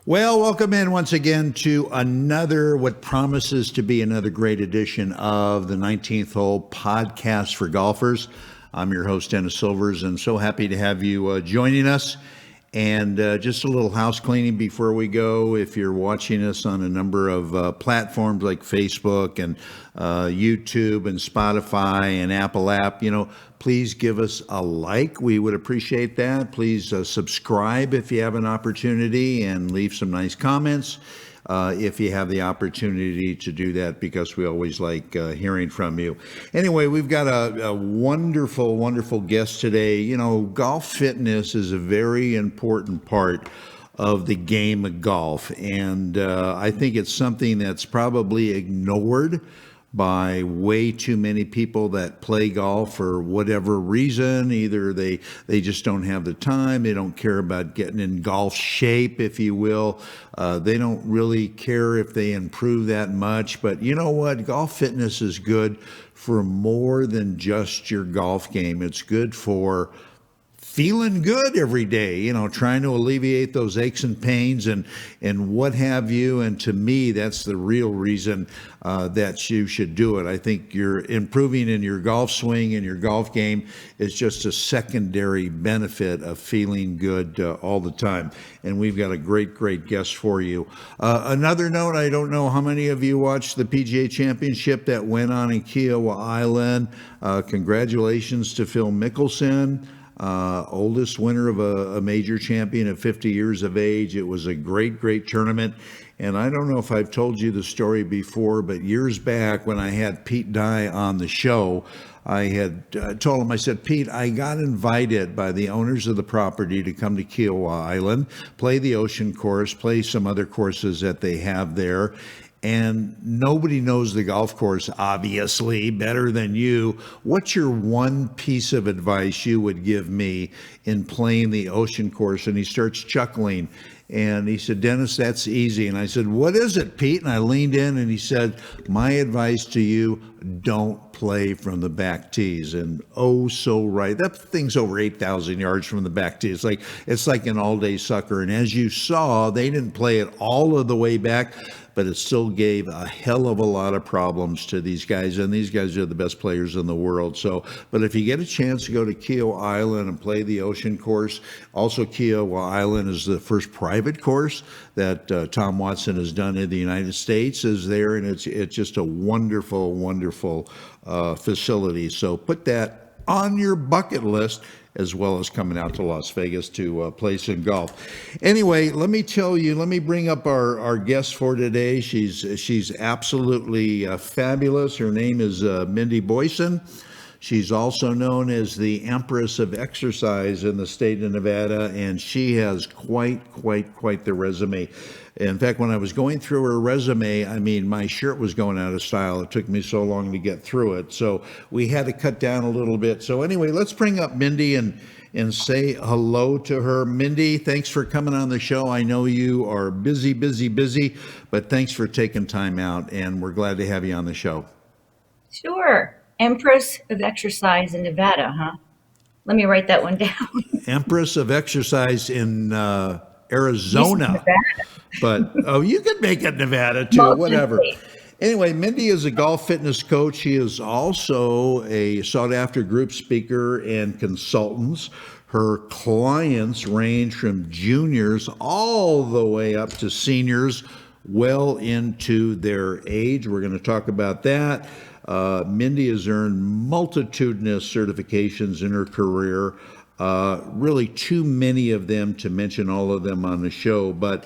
Well, welcome in once again to another, what promises to be another great edition of the 19th Hole podcast for golfers. I'm your host, Dennis Silvers, and so happy to have you joining us. And just a little house cleaning before we go. If you're watching us on a number of platforms like Facebook and YouTube and Spotify and Apple app, please give us a like. We would appreciate that. Please subscribe if you have an opportunity and leave some nice comments if you have the opportunity to do that, because we always like hearing from you. Anyway, we've got a wonderful, wonderful guest today. Golf fitness is a very important part of the game of golf, and I think it's something that's probably ignored by way too many people that play golf for whatever reason. Either they just don't have the time, they don't care about getting in golf shape, if you will. They don't really care if they improve that much. But you know what? Golf fitness is good for more than just your golf game. It's good for feeling good every day, trying to alleviate those aches and pains and what have you. And to me, that's the real reason that you should do it. I think you're improving in your golf swing and your golf game is just a secondary benefit of feeling good all the time. And we've got a great, great guest for you. Another note, I don't know how many of you watched the PGA Championship that went on in Kiowa Island. Congratulations to Phil Mickelson. Oldest winner of a major champion at 50 years of age. It was a great, great tournament. And I don't know if I've told you the story before, but years back when I had Pete Dye on the show, I had told him, I said, Pete, I got invited by the owners of the property to come to Kiowa Island, play the ocean course, play some other courses that they have there. And nobody knows the golf course, obviously, better than you. What's your one piece of advice you would give me in playing the ocean course? And he starts chuckling. And he said, Dennis, that's easy. And I said, what is it, Pete? And I leaned in and he said, my advice to you, don't play from the back tees. And oh, so right. That thing's over 8,000 yards from the back tee. It's like an all-day sucker. And as you saw, they didn't play it all of the way back, but it still gave a hell of a lot of problems to these guys. And these guys are the best players in the world. But if you get a chance to go to Kiowa Island and play the ocean course, also Kiowa Island is the first private course that Tom Watson has done in the United States is there. And it's just a wonderful, wonderful facility. So put that on your bucket list, as well as coming out to Las Vegas to play some golf. Anyway, let me bring up our guest for today. She's absolutely fabulous. Her name is Mindi Boysen. She's also known as the Empress of Exercise in the state of Nevada, and she has quite the resume. In fact, when I was going through her resume, my shirt was going out of style. It took me so long to get through it. So we had to cut down a little bit. So anyway, let's bring up Mindy and say hello to her. Mindy, thanks for coming on the show. I know you are busy, but thanks for taking time out, and we're glad to have you on the show. Sure. Empress of Exercise in Nevada, huh? Let me write that one down. Empress of Exercise in Arizona. But, you could make it Nevada too, whatever. Anyway, Mindy is a golf fitness coach. She is also a sought-after group speaker and consultant. Her clients range from juniors all the way up to seniors, well into their age. We're going to talk about that. Mindy has earned multitudinous certifications in her career, really too many of them to mention all of them on the show, but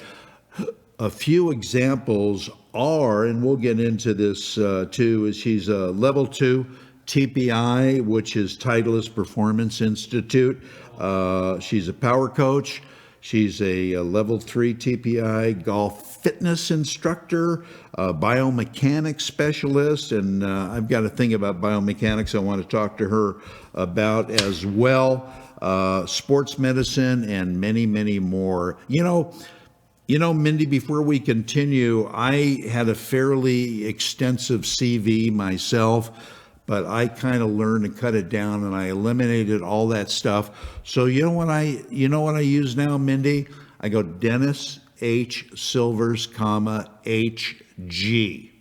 a few examples are, and we'll get into this too, is she's a level 2 TPI, which is Titleist Performance Institute. She's a power coach. She's a level 3 TPI golf fitness instructor, biomechanics specialist, and I've got a thing about biomechanics I want to talk to her about as well. Sports medicine and many, many more. Mindy, before we continue, I had a fairly extensive CV myself, but I kind of learned to cut it down and I eliminated all that stuff. So you know what I use now, Mindy? I go, Dennis, H Silvers, comma, HG.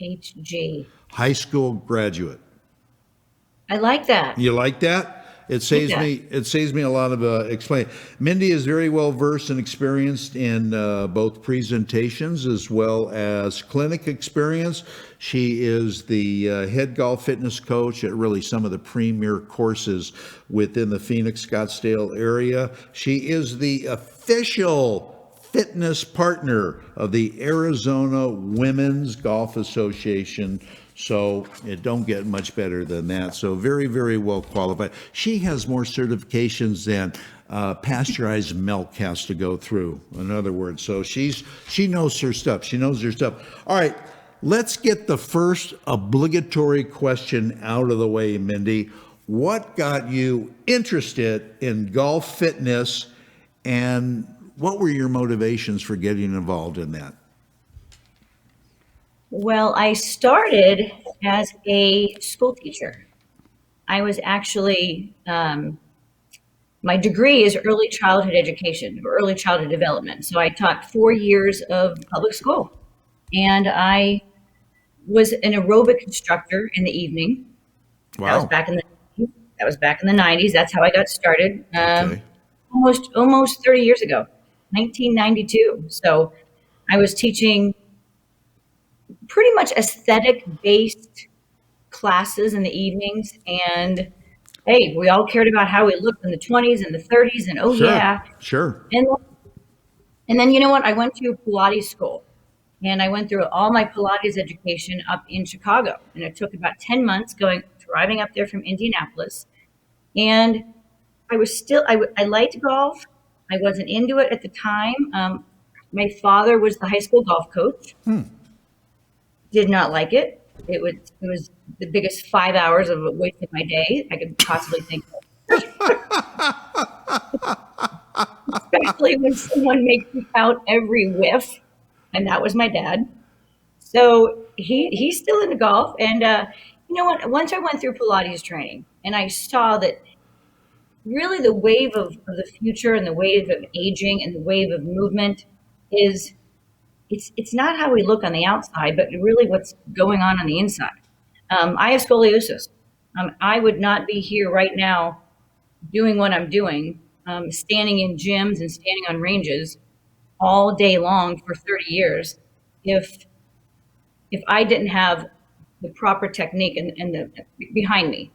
HG. High school graduate. I like that. You like that? It Like saves that. me. It saves me a lot of explaining. Mindy is very well versed and experienced in both presentations as well as clinic experience. She is the head golf fitness coach at really some of the premier courses within the Phoenix Scottsdale area. She is the official fitness partner of the Arizona Women's Golf Association. So it don't get much better than that. So very, very well qualified. She has more certifications than pasteurized milk has to go through. In other words, so she knows her stuff. She knows her stuff. All right, let's get the first obligatory question out of the way, Mindy. What got you interested in golf fitness, and what were your motivations for getting involved in that? Well, I started as a school teacher. I was actually, my degree is early childhood education or early childhood development. So I taught 4 years of public school, and I was an aerobic instructor in the evening. That was Wow. back in the that was back in the 90s. That's how I got started. Okay. Almost 30 years ago, 1992. So I was teaching pretty much aesthetic based classes in the evenings, and hey, we all cared about how we looked in the 20s and the 30s, and oh Sure. yeah. Sure. And then you know what? I went to Pilates school, and I went through all my Pilates education up in Chicago, and it took about 10 months driving up there from Indianapolis. And I liked golf. I wasn't into it at the time. My father was the high school golf coach. Did not like it. It was the biggest 5 hours of a waste of my day I could possibly think of. Especially when someone makes you count every whiff, and that was my dad. So he's still into golf, and you know what? Once I went through Pilates training, and I saw that really the wave of the future and the wave of aging and the wave of movement is it's not how we look on the outside, but really what's going on the inside. I have scoliosis. I would not be here right now doing what I'm doing, standing in gyms and standing on ranges all day long for 30 years if I didn't have the proper technique and the behind me.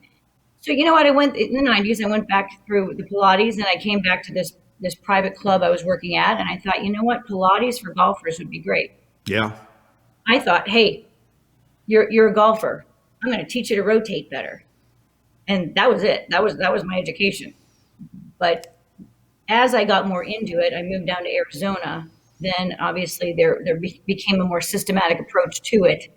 So you know what? I went in the 90s. I went back through the Pilates, and I came back to this private club I was working at, and I thought, you know what? Pilates for golfers would be great. Yeah. I thought, hey, you're a golfer. I'm going to teach you to rotate better, and that was it. That was my education. But as I got more into it, I moved down to Arizona. Then obviously there became a more systematic approach to it,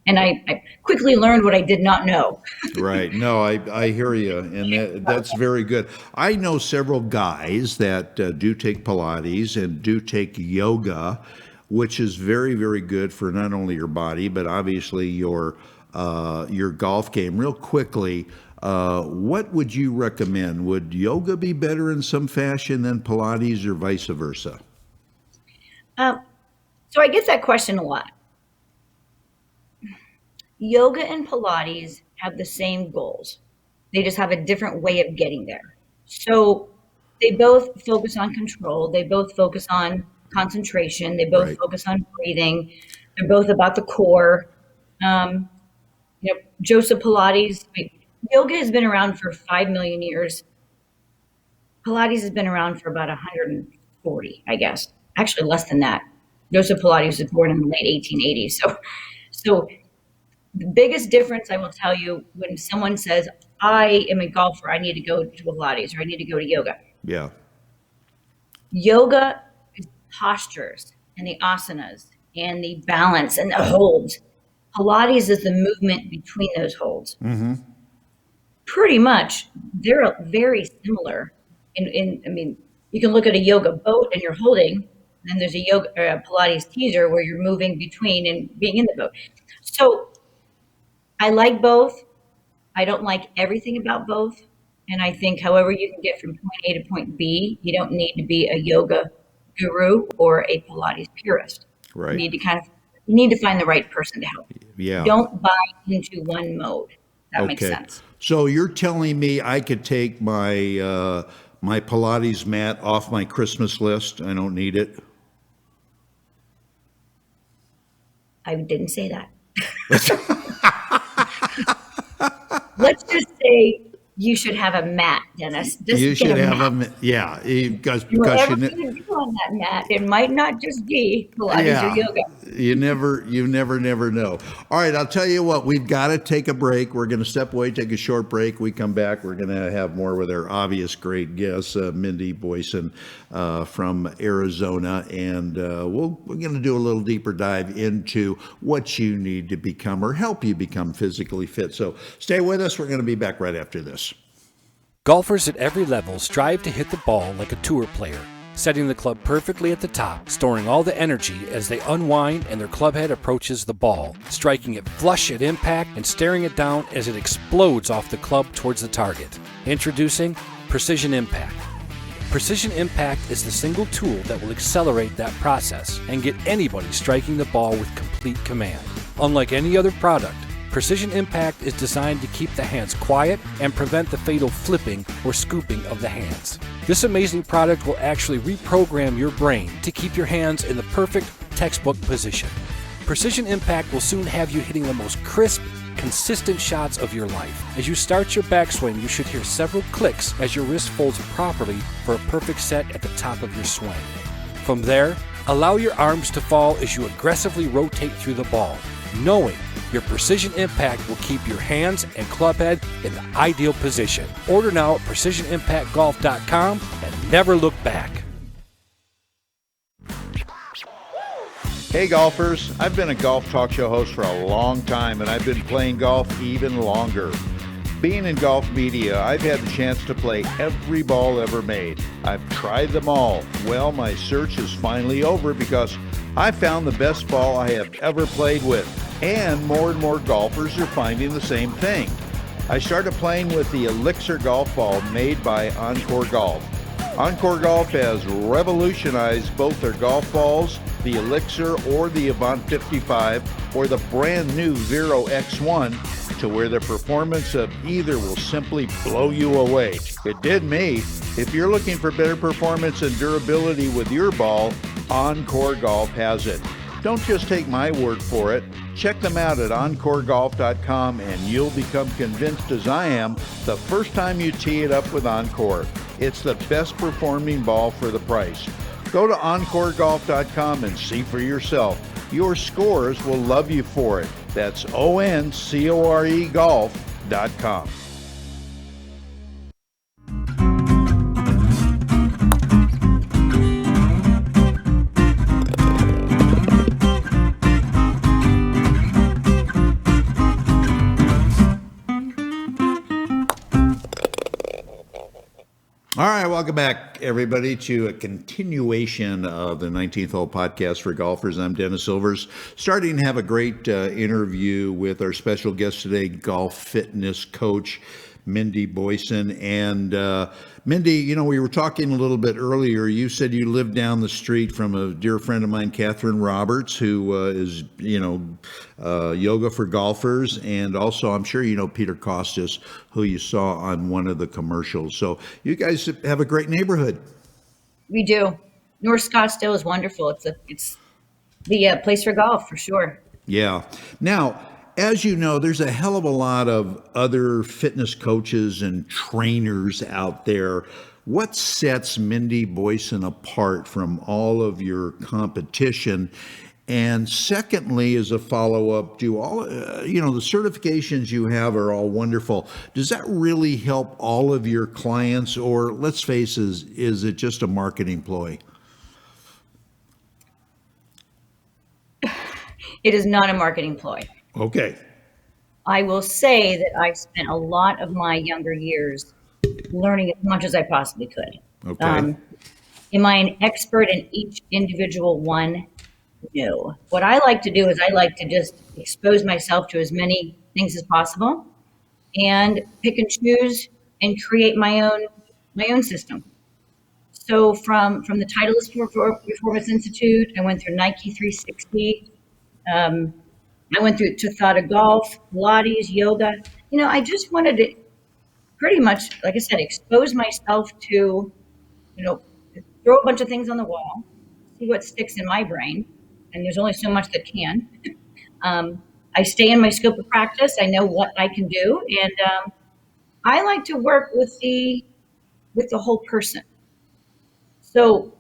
and I quickly learned what I did not know. Right. No, I hear you, and that's very good. I know several guys that do take Pilates and do take yoga, which is very, very good for not only your body but obviously your golf game. Real quickly, what would you recommend? Would yoga be better in some fashion than Pilates, or vice versa? Um, so I get that question a lot. Yoga and Pilates have the same goals. They just have a different way of getting there. So they both focus on control. They both focus on concentration. They both Right. focus on breathing. They're both about the core. Um, Joseph Pilates, yoga has been around for 5 million years. Pilates has been around for about 140, I guess. Actually, less than that. Joseph Pilates was born in the late 1880s. So the biggest difference I will tell you when someone says, I am a golfer, I need to go to Pilates or I need to go to yoga. Yeah. Yoga is postures and the asanas and the balance and the holds. Pilates is the movement between those holds. Pretty much, they're very similar. I mean, you can look at a yoga boat and you're holding, and there's a yoga or a Pilates teaser where you're moving between and being in the boat. So I like both. I don't like everything about both. And I think however you can get from point A to point B, you don't need to be a yoga guru or a Pilates purist. You Right. need to you need to find the right person to help you. Yeah. Don't buy into one mode. That makes Okay. sense. So you're telling me I could take my Pilates mat off my Christmas list? I don't need it. I didn't say that. Let's just say you should have a mat, Dennis. Just You get should a have mat. them. Yeah, because And because whatever you do on that mat, it might not just be Pilates or yeah, yoga. you never know. All right, I'll tell you what. We've got to take a break. We're going to step away, take a short break. We come back. We're going to have more with our obvious great guest, Mindi Boysen from Arizona, and we're going to do a little deeper dive into what you need to become or help you become physically fit. So stay with us. We're going to be back right after this. Golfers at every level strive to hit the ball like a tour player, setting the club perfectly at the top, storing all the energy as they unwind and their club head approaches the ball, striking it flush at impact and staring it down as it explodes off the club towards the target. Introducing Precision Impact. Precision Impact is the single tool that will accelerate that process and get anybody striking the ball with complete command. Unlike any other product, Precision Impact is designed to keep the hands quiet and prevent the fatal flipping or scooping of the hands. This amazing product will actually reprogram your brain to keep your hands in the perfect textbook position. Precision Impact will soon have you hitting the most crisp, consistent shots of your life. As you start your backswing, you should hear several clicks as your wrist folds properly for a perfect set at the top of your swing. From there, allow your arms to fall as you aggressively rotate through the ball, knowing your Precision Impact will keep your hands and club head in the ideal position. Order now at PrecisionImpactGolf.com and never look back. Hey golfers, I've been a golf talk show host for a long time, and I've been playing golf even longer. Being in golf media, I've had the chance to play every ball ever made. I've tried them all. Well, my search is finally over because I found the best ball I have ever played with, and more golfers are finding the same thing. I started playing with the Elixir golf ball made by Encore Golf. Encore Golf has revolutionized both their golf balls, the Elixir or the Avant 55, or the brand new Vero X1, to where the performance of either will simply blow you away. It did me. If you're looking for better performance and durability with your ball, Encore Golf has it. Don't just take my word for it. Check them out at EncoreGolf.com and you'll become convinced, as I am, the first time you tee it up with Encore. It's the best performing ball for the price. Go to EncoreGolf.com and see for yourself. Your scores will love you for it. That's ONCORE Golf.com. All right, welcome back, everybody, to a continuation of the 19th Hole Podcast for Golfers. I'm Dennis Silvers, starting to have a great interview with our special guest today, golf fitness coach, Mindi Boysen. And Mindy, you know, we were talking a little bit earlier. You said you lived down the street from a dear friend of mine, Catherine Roberts, who is, yoga for golfers. And also, I'm sure you know Peter Costas, who you saw on one of the commercials. So you guys have a great neighborhood. We do. North Scottsdale is wonderful. It's the place for golf for sure. Yeah. Now, as you know, there's a hell of a lot of other fitness coaches and trainers out there. What sets Mindi Boysen apart from all of your competition? And secondly, as a follow-up, do all, the certifications you have are all wonderful. Does that really help all of your clients, or let's face it, is it just a marketing ploy? It is not a marketing ploy. Okay. I will say that I spent a lot of my younger years learning as much as I possibly could. Okay. Am I an expert in each individual one? No. What I like to do is I like to just expose myself to as many things as possible and pick and choose and create my own system. So from the Titleist Performance Institute, I went through Nike 360. I went through Tada Golf, Pilates, yoga. I just wanted to pretty much, like I said, expose myself to, throw a bunch of things on the wall, see what sticks in my brain. And there's only so much that can. I stay in my scope of practice. I know what I can do. And I like to work with the whole person. So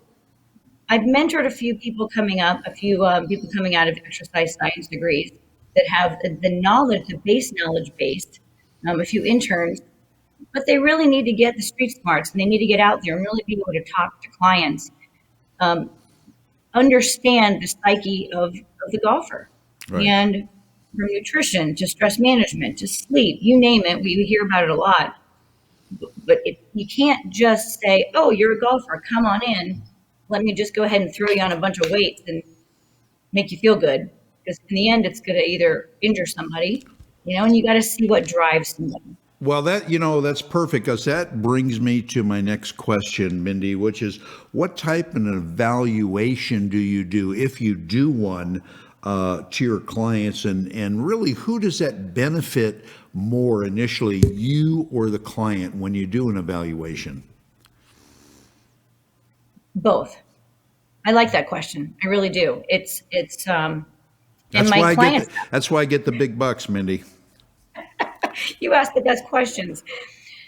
I've mentored a few people coming up, a few people coming out of exercise science degrees that have the knowledge, the base knowledge base, a few interns, but they really need to get the street smarts and they need to get out there and really be able to talk to clients, understand the psyche of the golfer. Right. And from nutrition to stress management to sleep, you name it, we hear about it a lot. But you can't just say, oh, you're a golfer, come on in. Let me just go ahead and throw you on a bunch of weights and make you feel good. Because in the end, it's going to either injure somebody, and you got to see what drives somebody. Well, that's perfect, because that brings me to my next question, Mindy, which is, what type of an evaluation do you do, if you do one, to your clients, and really, who does that benefit more initially, you or the client, when you do an evaluation? Both. I like that question. I really do. It's That's and why my clients. that's why I get the big bucks, Mindy. You ask the best questions.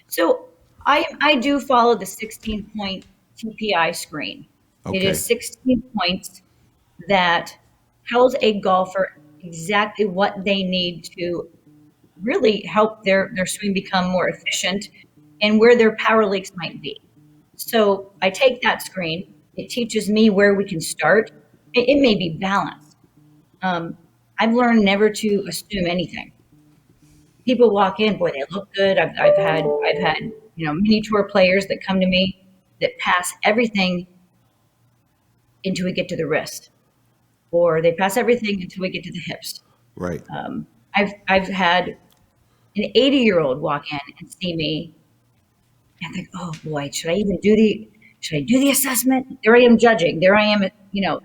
So I do follow the 16-point TPI screen. Okay. It is 16 points that tells a golfer exactly what they need to really help their swing become more efficient and where their power leaks might be. So I take that screen. It teaches me where we can start. It may be balanced. I've learned never to assume anything. People walk in, boy, they look good. I've had mini tour players that come to me that pass everything until we get to the wrist, or they pass everything until we get to the hips. Right. I've had an 80-year-old walk in and see me and think, oh boy, should I do the assessment? There I am judging. There I am,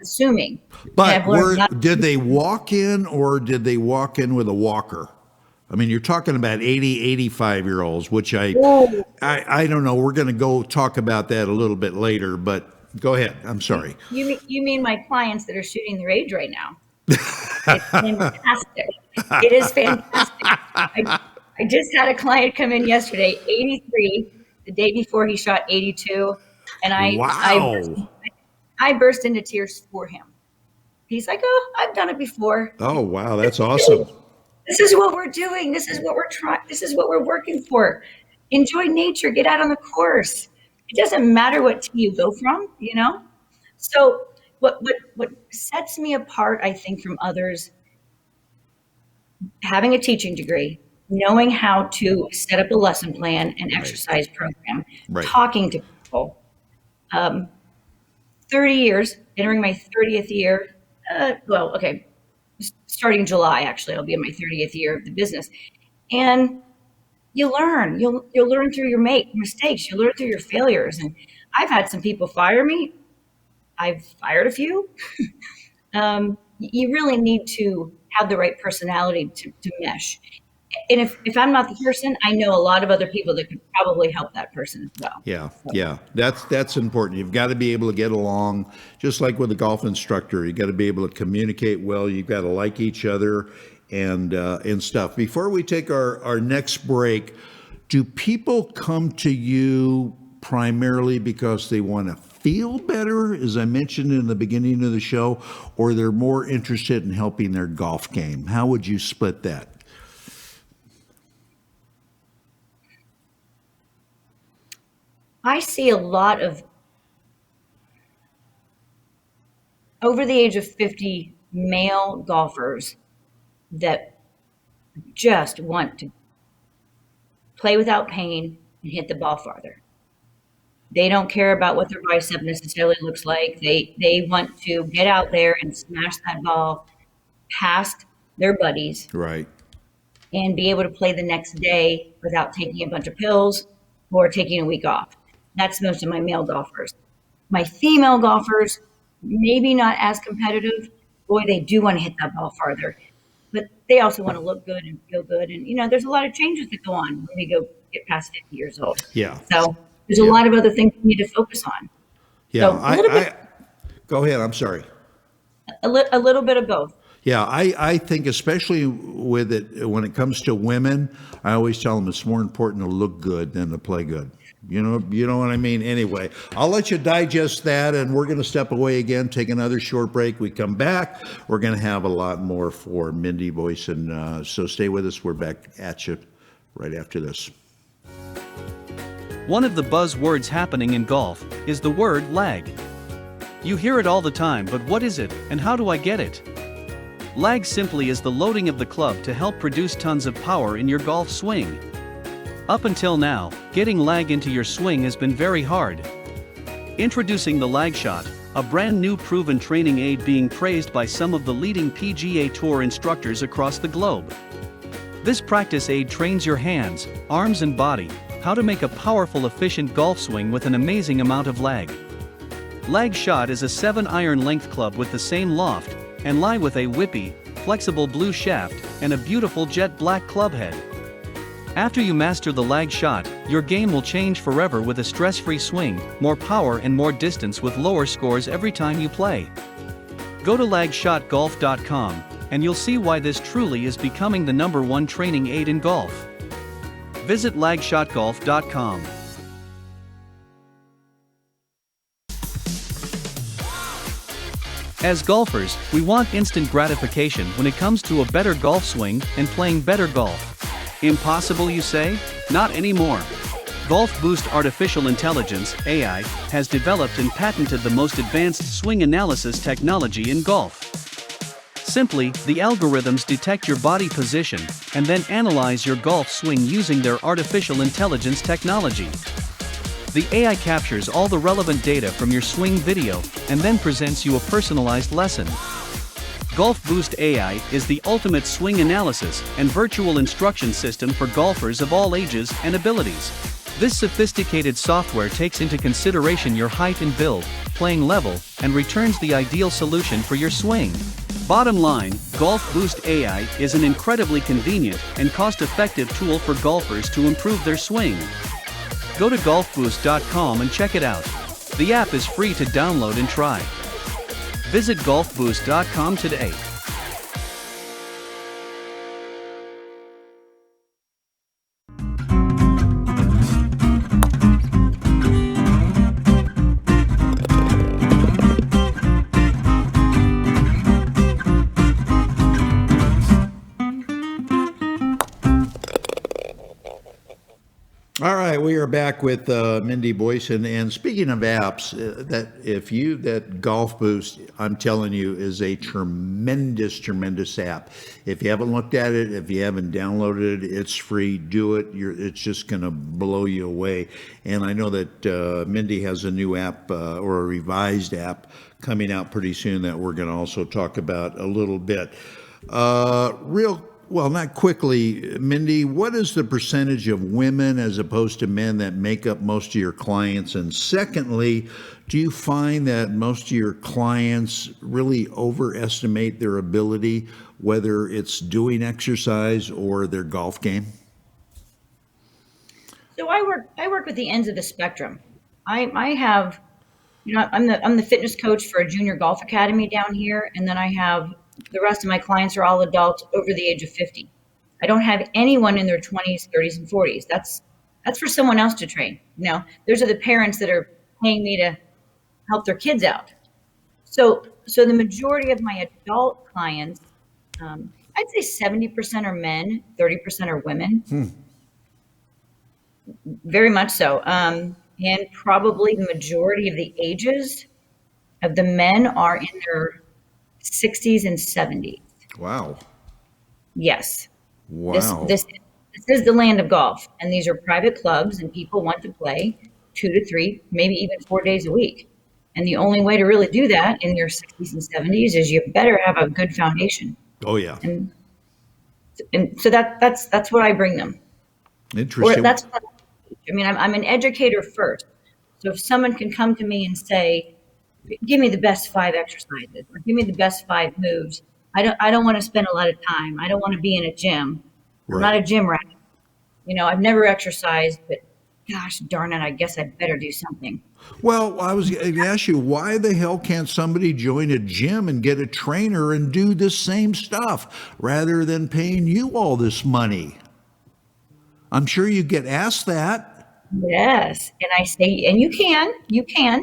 assuming. But did they walk in, or did they walk in with a walker? I mean, you're talking about 80, 85-year-olds, which I don't know. We're going to go talk about that a little bit later, but go ahead. I'm sorry. You mean my clients that are shooting their age right now? It's fantastic. It is fantastic. I just had a client come in yesterday, 83, the day before he shot 82, and I burst into tears for him. He's like, oh, I've done it before. Oh, wow. That's awesome. This is what we're doing. This is what we're trying. This is what we're working for. Enjoy nature. Get out on the course. It doesn't matter what team you go from, So what sets me apart, I think, from others, having a teaching degree, knowing how to set up a lesson plan and exercise program, talking to people. 30 years, entering my 30th year. Starting July, actually, I'll be in my 30th year of the business. And you learn. You'll learn through your mistakes. You learn through your failures. And I've had some people fire me. I've fired a few. You really need to have the right personality to mesh. And if I'm not the person, I know a lot of other people that could probably help that person as well. Yeah. That's important. You've got to be able to get along, just like with a golf instructor. You got to be able to communicate well. You've got to like each other and stuff. Before we take our next break, do people come to you primarily because they want to feel better, as I mentioned in the beginning of the show, or they're more interested in helping their golf game? How would you split that? I see a lot of over the age of 50 male golfers that just want to play without pain and hit the ball farther. They don't care about what their bicep necessarily looks like. They want to get out there and smash that ball past their buddies. Right. And be able to play the next day without taking a bunch of pills or taking a week off. That's most of my male golfers. My female golfers, maybe not as competitive. Boy, they do want to hit that ball farther, but they also want to look good and feel good. And, there's a lot of changes that go on when we get past 50 years old. Yeah. So there's a Yeah. lot of other things we need to focus on. Yeah. So a little bit, Go ahead. I'm sorry. a little bit of both. Yeah, I think especially with it when it comes to women, I always tell them it's more important to look good than to play good. You know what I mean? Anyway, I'll let you digest that, and we're going to step away again, take another short break. We come back, we're going to have a lot more for Mindi Boysen. So stay with us. We're back at you right after this. One of the buzzwords happening in golf is the word lag. You hear it all the time, but what is it, and how do I get it? Lag simply is the loading of the club to help produce tons of power in your golf swing. Up until now, getting lag into your swing has been very hard. Introducing the lag shot, a brand new proven training aid being praised by some of the leading PGA Tour instructors across the globe. This practice aid trains your hands, arms and body how to make a powerful, efficient golf swing with an amazing amount of lag. Lag shot is a 7-iron length club with the same loft and lie with a whippy, flexible blue shaft and a beautiful jet black club head. After you master the lag shot, your game will change forever with a stress-free swing, more power and more distance with lower scores every time you play. Go to lagshotgolf.com and you'll see why this truly is becoming the #1 training aid in golf. Visit lagshotgolf.com. As golfers, we want instant gratification when it comes to a better golf swing and playing better golf. Impossible, you say? Not anymore. Golf Boost Artificial Intelligence, AI, has developed and patented the most advanced swing analysis technology in golf. Simply, the algorithms detect your body position and then analyze your golf swing using their artificial intelligence technology. The AI captures all the relevant data from your swing video and then presents you a personalized lesson. Golf Boost AI is the ultimate swing analysis and virtual instruction system for golfers of all ages and abilities. This sophisticated software takes into consideration your height and build, playing level, and returns the ideal solution for your swing. Bottom line, Golf Boost AI is an incredibly convenient and cost-effective tool for golfers to improve their swing. Go to golfboost.com and check it out. The app is free to download and try. Visit golfboost.com today. All right, we are back with Mindi Boysen. And speaking of apps, that Golf Boost, I'm telling you, is a tremendous, tremendous app. If you haven't looked at it, if you haven't downloaded it, it's free. Do it. It's just going to blow you away. And I know that Mindy has a new app or a revised app coming out pretty soon that we're going to also talk about a little bit. Well, not quickly, Mindy, what is the percentage of women as opposed to men that make up most of your clients? And secondly, do you find that most of your clients really overestimate their ability, whether it's doing exercise or their golf game? So I work with the ends of the spectrum. I have, I'm the fitness coach for a junior golf academy down here, and then I have the rest of my clients are all adults over the age of 50. I don't have anyone in their 20s, 30s, and 40s. That's for someone else to train. Those are the parents that are paying me to help their kids out. So the majority of my adult clients, I'd say 70% are men, 30% are women. Very much so. And probably the majority of the ages of the men are in their 60s and 70s. Wow. Yes. Wow. This is the land of golf, and these are private clubs, and people want to play 2 to 3, maybe even 4 days a week. And the only way to really do that in your 60s and 70s is you better have a good foundation. Oh yeah. And so that's what I bring them. Interesting. I'm an educator first. So if someone can come to me and say, give me the best 5 exercises or give me the best 5 moves, I don't want to spend a lot of time. I don't want to be in a gym. I'm not a Right. gym rat. I've never exercised, but gosh darn it, I guess I better do something. Well, I was going to ask you, why the hell can't somebody join a gym and get a trainer and do the same stuff rather than paying you all this money? I'm sure you get asked that. Yes. And I say, and you can.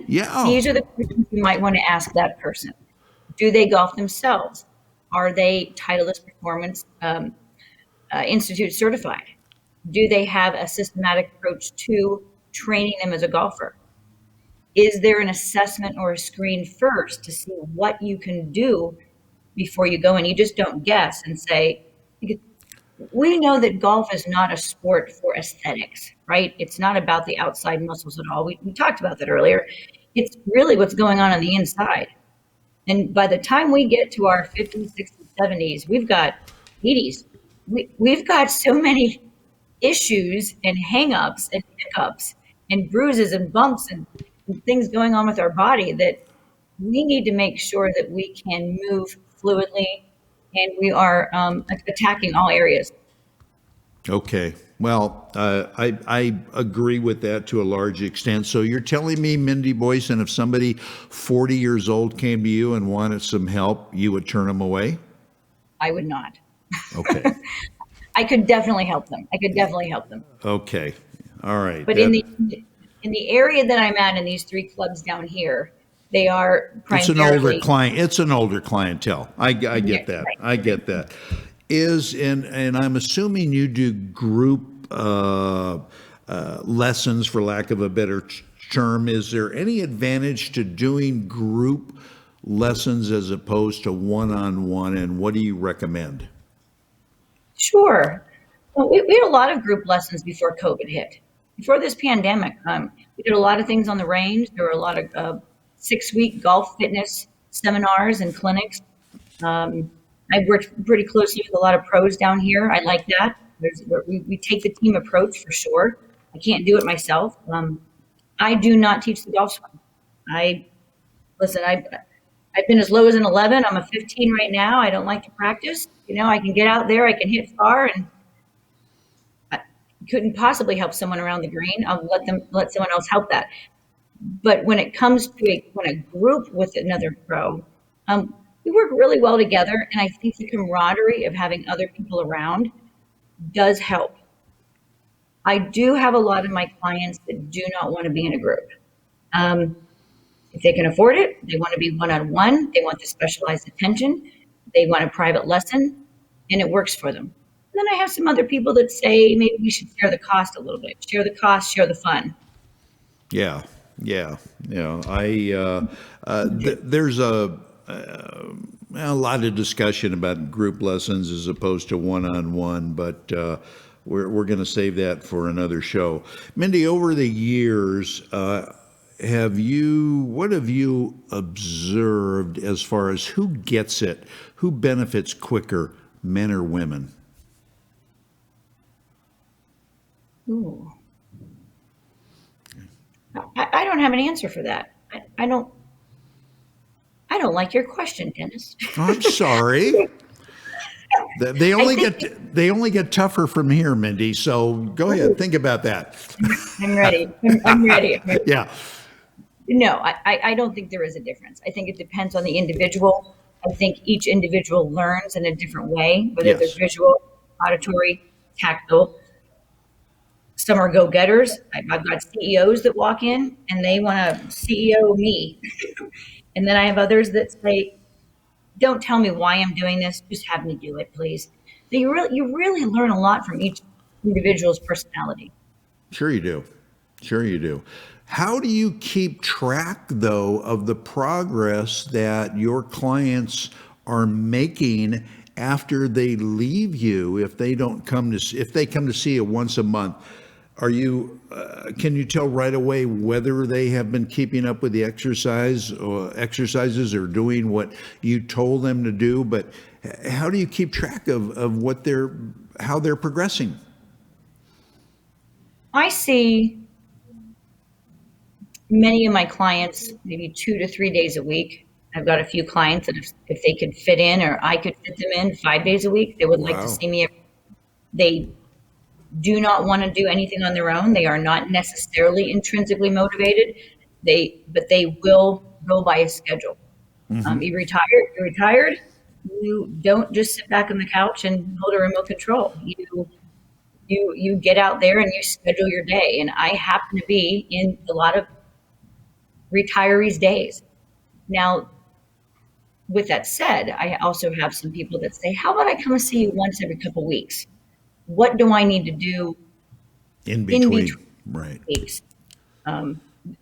Yeah. These are the questions you might want to ask that person. Do they golf themselves? Are they Titleist Performance Institute certified? Do they have a systematic approach to training them as a golfer? Is there an assessment or a screen first to see what you can do before you go in? You just don't guess and say, because we know that golf is not a sport for aesthetics, right? It's not about the outside muscles at all. We talked about that earlier. It's really what's going on the inside. And by the time we get to our 50s, 60s, 70s, we've got 80s. We've got so many issues and hangups and hiccups and bruises and bumps and things going on with our body that we need to make sure that we can move fluidly and we are attacking all areas. Okay. Well, I agree with that to a large extent. So you're telling me, Mindy Boysen, if somebody 40 years old came to you and wanted some help, you would turn them away? I would not. Okay. I could definitely help them. Okay. All right. But in the area that I'm at in these 3 clubs down here, they are It's an older primarily client. It's an older clientele. I Yeah, get that. right. I get that. And I'm assuming you do group lessons, for lack of a better term. Is there any advantage to doing group lessons as opposed to one-on-one? And what do you recommend? Sure. Well, we had a lot of group lessons before COVID hit. Before this pandemic, we did a lot of things on the range. There were a lot of 6-week golf fitness seminars and clinics. I worked pretty closely with a lot of pros down here. I like that. We take the team approach for sure. I can't do it myself. I do not teach the golf swing. I've been as low as an 11. I'm a 15 right now. I don't like to practice. I can get out there, I can hit far, and I couldn't possibly help someone around the green. I'll let someone else help that. But when it comes to when a group with another pro, we work really well together, and I think the camaraderie of having other people around does help. I do have a lot of my clients that do not want to be in a group. If they can afford it, they want to be one-on-one. They want the specialized attention. They want a private lesson, and it works for them. And then I have some other people that say maybe we should share the cost a little bit. Share the cost, share the fun. Yeah. There's a lot of discussion about group lessons as opposed to one-on-one, but we're going to save that for another show. Mindy, over the years, what have you observed as far as who gets it, who benefits quicker, men or women? Ooh. I don't have an answer for that. I don't like your question, Dennis. I'm sorry. They only get tougher from here, Mindy. So go ahead, think about that. I'm ready. I'm ready. Yeah. No, I don't think there is a difference. I think it depends on the individual. I think each individual learns in a different way, whether Yes. they're visual, auditory, tactile. Some are go-getters. I've got CEOs that walk in and they want to CEO me. And then I have others that say, don't tell me why I'm doing this, just have me do it, please. So you really learn a lot from each individual's personality. Sure you do. Sure you do. How do you keep track, though, of the progress that your clients are making after they leave you? If they come to see you once a month, can you tell right away whether they have been keeping up with the exercises or doing what you told them to do? But how do you keep track of how they're progressing? I see many of my clients, maybe 2 to 3 days a week. I've got a few clients that if they could fit in, or I could fit them in 5 days a week, they would like to Wow. see me. They do not want to do anything on their own. They are not necessarily intrinsically motivated. But they will go by a schedule. You're retired. You don't just sit back on the couch and hold a remote control. You get out there and you schedule your day. And I happen to be in a lot of retirees' days. Now, with that said, I also have some people that say, how about I come and see you once every couple of weeks? What do I need to do In in between. between Right. weeks?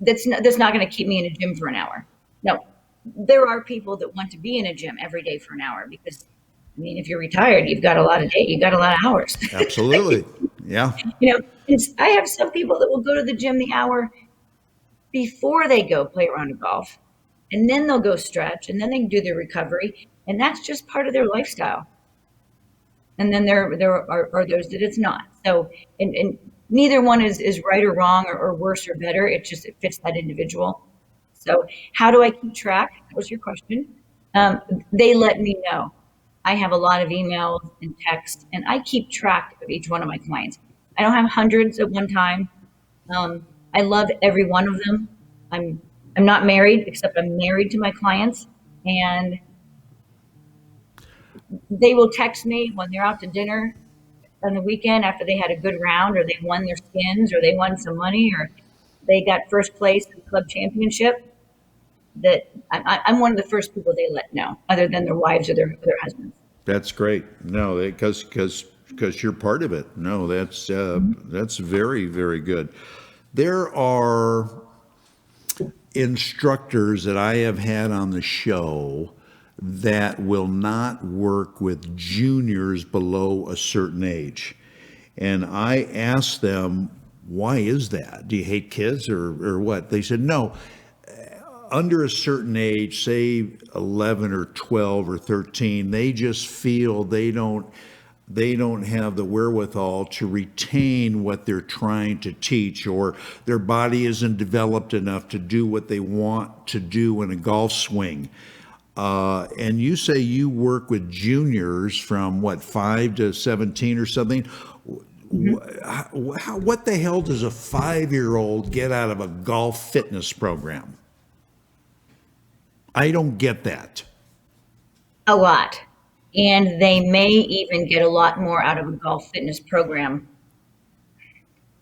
That's not going to keep me in a gym for an hour. No, there are people that want to be in a gym every day for an hour because, I mean, if you're retired, you've got a lot of hours. Absolutely. Yeah. I have some people that will go to the gym the hour before they go play a round of golf, and then they'll go stretch, and then they can do their recovery, and that's just part of their lifestyle. And then there are those that it's not. So, and neither one is right or wrong or worse or better. It fits that individual. So how do I keep track? That was your question. They let me know. I have a lot of emails and texts, and I keep track of each one of my clients. I don't have hundreds at one time. I love every one of them. I'm not married, except I'm married to my clients, and they will text me when they're out to dinner on the weekend after they had a good round, or they won their skins, or they won some money, or they got first place in the club championship. That I'm one of the first people they let know, other than their wives or their husbands. That's great. No, because you're part of it. No, that's very, very good. There are instructors that I have had on the show that will not work with juniors below a certain age. And I asked them, why is that? Do you hate kids or what? They said, no. Under a certain age, say 11 or 12 or 13, they just feel they don't have the wherewithal to retain what they're trying to teach, or their body isn't developed enough to do what they want to do in a golf swing. And you say you work with juniors from 5 to 17 or something. What the hell does a 5-year-old get out of a golf fitness program? I don't get that. A lot. And they may even get a lot more out of a golf fitness program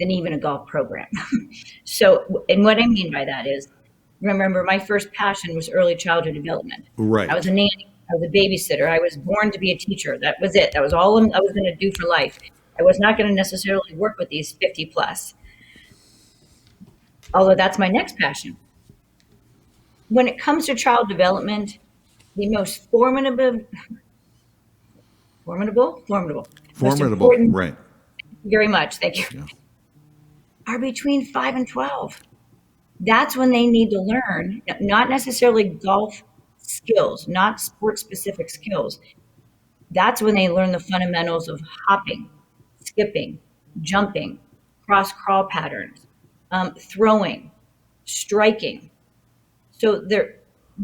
than even a golf program. So, and what I mean by that is, remember, my first passion was early childhood development. Right. I was a nanny. I was a babysitter. I was born to be a teacher. That was it. That was all I was going to do for life. I was not going to necessarily work with these 50 plus. Although that's my next passion. When it comes to child development, the most formidable, most important, right. very much, thank you, Yeah. are between 5 and 12. That's when they need to learn, not necessarily golf skills, not sport-specific skills. That's when they learn the fundamentals of hopping, skipping, jumping, cross-crawl patterns, throwing, striking. So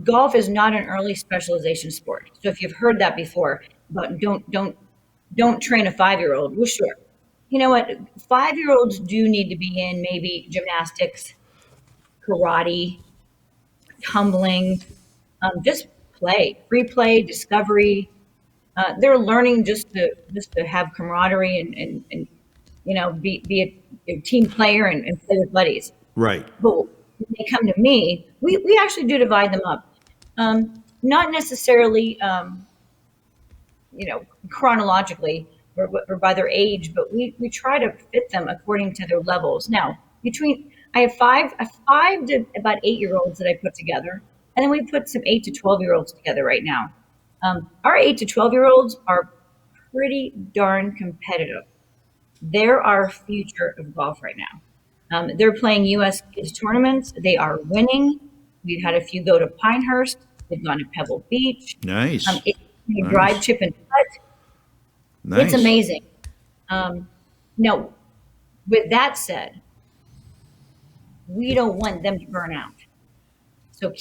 golf is not an early specialization sport. So if you've heard that before, but don't train a 5-year-old, well, sure. You know what? 5-year-olds do need to be in maybe gymnastics, karate, tumbling, just free play, discovery. They're learning just to have camaraderie and be a team player and play with buddies. Right. But when they come to me, we actually do divide them up. Not necessarily, chronologically or by their age, but we try to fit them according to their levels. Now, I have five to about 8-year-olds that I put together, and then we put some 8 to 12-year-olds together right now. Our 8 to 12-year-olds are pretty darn competitive. They're our future of golf right now. They're playing U.S. kids tournaments. They are winning. We've had a few go to Pinehurst. They've gone to Pebble Beach. Nice. Nice. Drive, chip, and putt. Nice. It's amazing. Now, with that said, we don't want them to burn out. So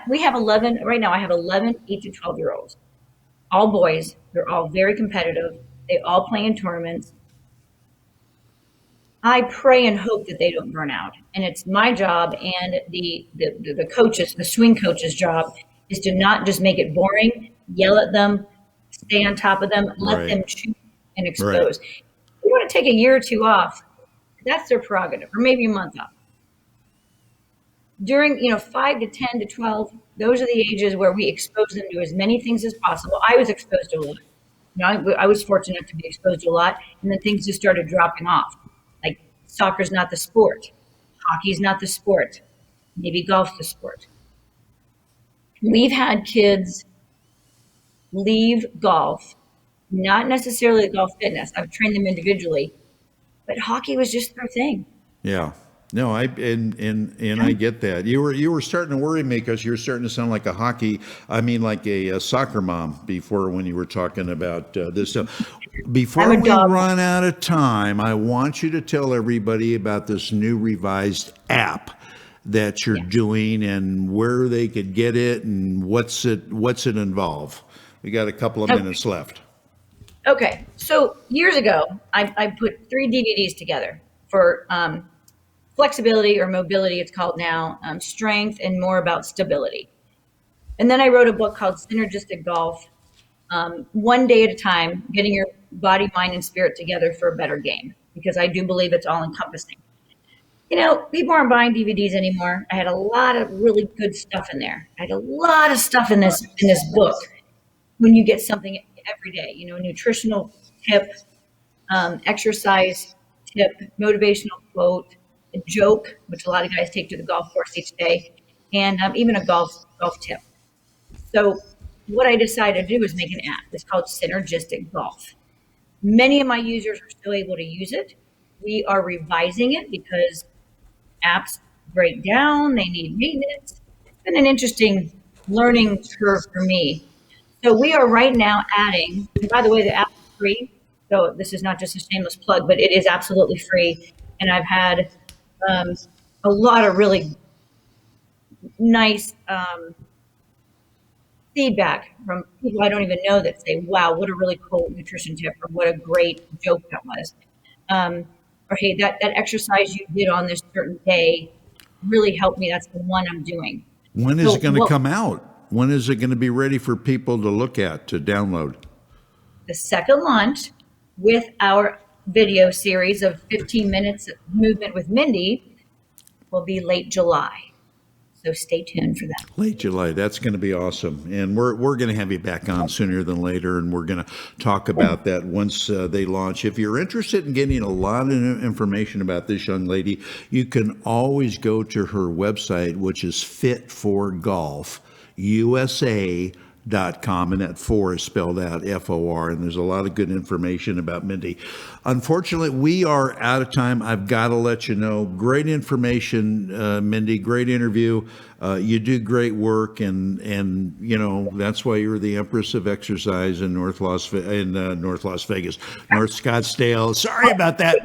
we have 11, right now I have 11 8 to 12-year-olds, all boys. They're all very competitive. They all play in tournaments. I pray and hope that they don't burn out. And it's my job and the coaches, the swing coach's job is to not just make it boring, yell at them, stay on top of them, let them choose and expose. If you want to take a year or two off, that's their prerogative, or maybe a month off. During, 5 to 10 to 12, those are the ages where we expose them to as many things as possible. I was exposed to a lot. I was fortunate enough to be exposed to a lot, and then things just started dropping off. Like soccer's not the sport, hockey's not the sport, maybe golf's the sport. We've had kids leave golf, not necessarily golf fitness. I've trained them individually, but hockey was just their thing. Yeah. No, I get that. You were starting to worry me because you're starting to sound like like a soccer mom before when you were talking about this stuff. Before we run out of time, I want you to tell everybody about this new revised app that you're doing and where they could get it and what's it involve. We got a couple of minutes left. Okay, so years ago, I put 3 DVDs together for flexibility or mobility, it's called now, strength, and more about stability. And then I wrote a book called Synergistic Golf, one day at a time, getting your body, mind, and spirit together for a better game, because I do believe it's all encompassing. People aren't buying DVDs anymore. I had a lot of really good stuff in there. I had a lot of stuff in this book. When you get something every day, nutritional tip, exercise tip, motivational quote, a joke, which a lot of guys take to the golf course each day, and even a golf tip. So what I decided to do is make an app. It's called Synergistic Golf. Many of my users are still able to use it. We are revising it because apps break down, they need maintenance. It's been an interesting learning curve for me. So we are right now adding, and by the way, the app is free. So this is not just a shameless plug, but it is absolutely free. And I've had a lot of really nice feedback from people I don't even know that say, wow, what a really cool nutrition tip, or what a great joke that was. Or hey, that exercise you did on this certain day really helped me. That's the one I'm doing. When is it going to come out? When is it going to be ready for people to look at, to download? The second launch with our video series of 15 minutes of movement with Mindy will be late July. So stay tuned for that. Late July. That's going to be awesome. And we're going to have you back on sooner than later, and we're going to talk about that once they launch. If you're interested in getting a lot of information about this young lady, you can always go to her website, which is fitforgolfusa.com, and that 4 is spelled out FOR, and there's a lot of good information about Mindy. Unfortunately, we are out of time. I've got to let you know. Great information, Mindy. Great interview. You do great work, and that's why you're the Empress of Exercise in North Scottsdale. Sorry about that.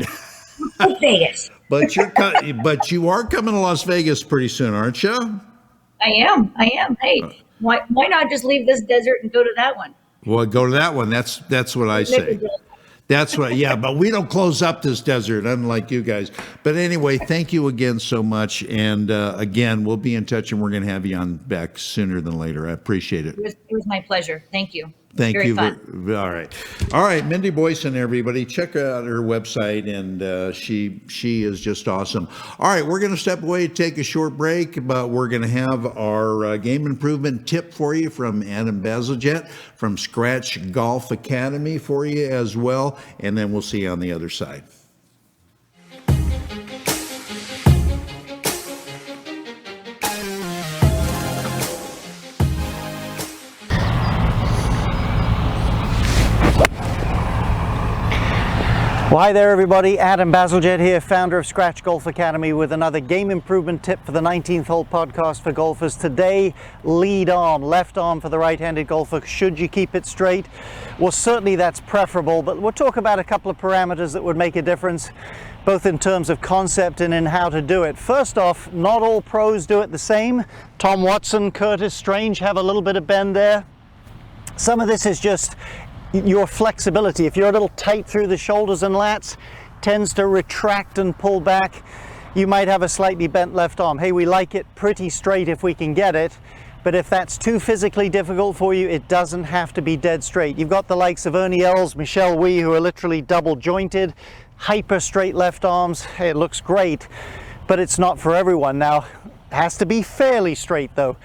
Vegas. But you are coming to Las Vegas pretty soon, aren't you? I am. Hey, why not just leave this desert and go to that one? Well, go to that one. That's what I say. That's what, yeah, but we don't close up this desert, unlike you guys. But anyway, thank you again so much. And again, we'll be in touch, and we're going to have you on back sooner than later. I appreciate it. It was my pleasure. Thank you. Thank you. Fun. All right. Mindi Boysen, everybody. Check out her website, and she is just awesome. All right. We're going to step away, take a short break, but we're going to have our game improvement tip for you from Adam Bazalgette from Scratch Golf Academy for you as well. And then we'll see you on the other side. Well, hi there everybody, Adam Bazalgette here, founder of Scratch Golf Academy with another game improvement tip for the 19th hole podcast for golfers. Today, lead arm, left arm for the right-handed golfer. Should you keep it straight? Well, certainly that's preferable, but we'll talk about a couple of parameters that would make a difference, both in terms of concept and in how to do it. First off, not all pros do it the same. Tom Watson, Curtis Strange have a little bit of bend there. Some of this is just your flexibility. If you're a little tight through the shoulders and lats, tends to retract and pull back, you might have a slightly bent left arm. Hey, we like it pretty straight if we can get it, but if that's too physically difficult for you, it doesn't have to be dead straight. You've got the likes of Ernie Els, Michelle Wee, who are literally double jointed, hyper straight left arms. Hey, it looks great, but it's not for everyone. Now, it has to be fairly straight though.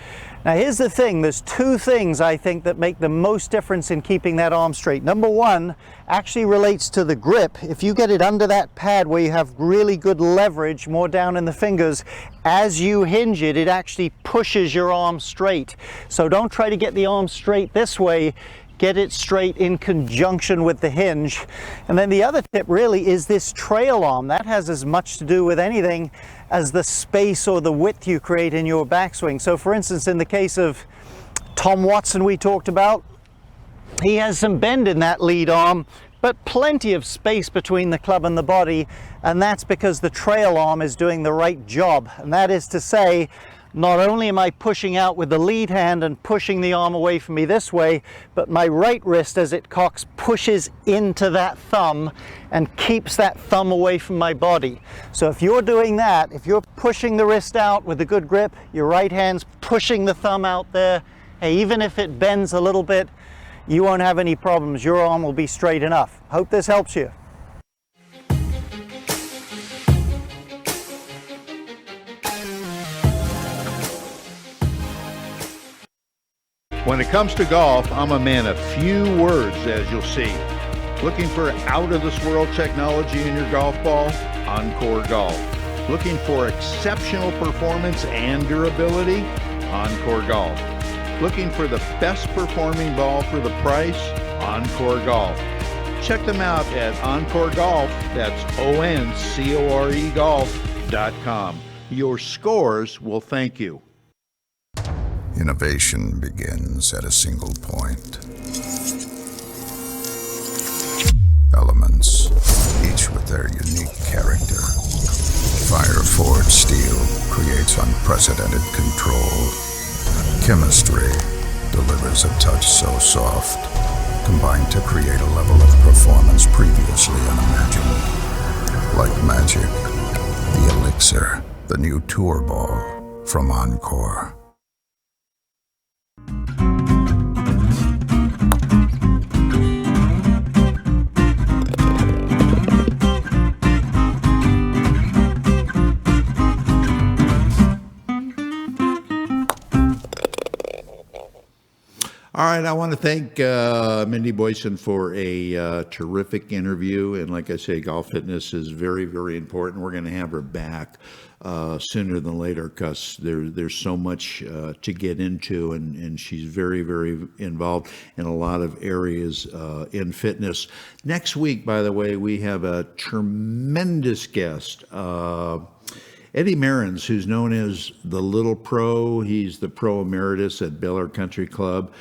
Now here's the thing, there's two things I think that make the most difference in keeping that arm straight. Number one actually relates to the grip. If you get it under that pad where you have really good leverage, more down in the fingers, as you hinge it, it actually pushes your arm straight. So don't try to get the arm straight this way, get it straight in conjunction with the hinge. And then the other tip really is this trail arm. That has as much to do with anything as the space or the width you create in your backswing. So for instance, in the case of Tom Watson we talked about, he has some bend in that lead arm, but plenty of space between the club and the body, and that's because the trail arm is doing the right job. And that is to say, not only am I pushing out with the lead hand and pushing the arm away from me this way, but my right wrist as it cocks pushes into that thumb and keeps that thumb away from my body. So if you're doing that, if you're pushing the wrist out with a good grip, your right hand's pushing the thumb out there, hey, even if it bends a little bit, you won't have any problems. Your arm will be straight enough. Hope this helps you. When it comes to golf, I'm a man of few words, as you'll see. Looking for out-of-this-world technology in your golf ball? Encore Golf. Looking for exceptional performance and durability? Encore Golf. Looking for the best performing ball for the price? Encore Golf. Check them out at Encore Golf, that's ONCORE golf.com. Your scores will thank you. Innovation begins at a single point. Elements, each with their unique character. Fire-forged steel creates unprecedented control. Chemistry delivers a touch so soft, combined to create a level of performance previously unimagined. Like magic, the Elixir, the new tour ball from Encore. All right, I want to thank Mindi Boysen for a terrific interview. And like I say, golf fitness is very, very important. We're going to have her back sooner than later because there's so much to get into. And she's very, very involved in a lot of areas in fitness. Next week, by the way, we have a tremendous guest. Eddie Merrins, who's known as the Little Pro. He's the pro emeritus at Bel Air Country Club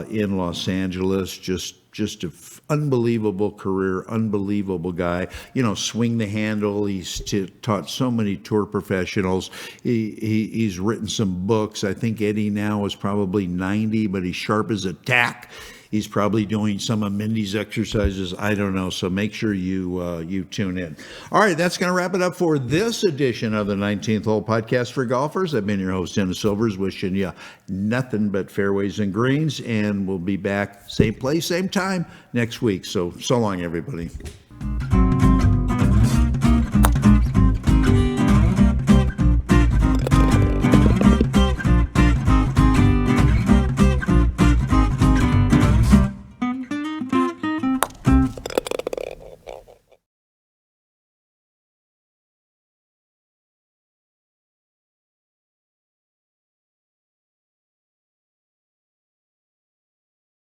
in Los Angeles. Just an unbelievable career, unbelievable guy. You know, swing the handle. He's taught so many tour professionals. He's written some books. I think Eddie now is probably 90, but he's sharp as a tack. He's probably doing some of Mindy's exercises. I don't know. So make sure you tune in. All right, that's going to wrap it up for this edition of the 19th Hole Podcast for Golfers. I've been your host, Dennis Silvers, wishing you nothing but fairways and greens. And we'll be back same place, same time next week. So long, everybody.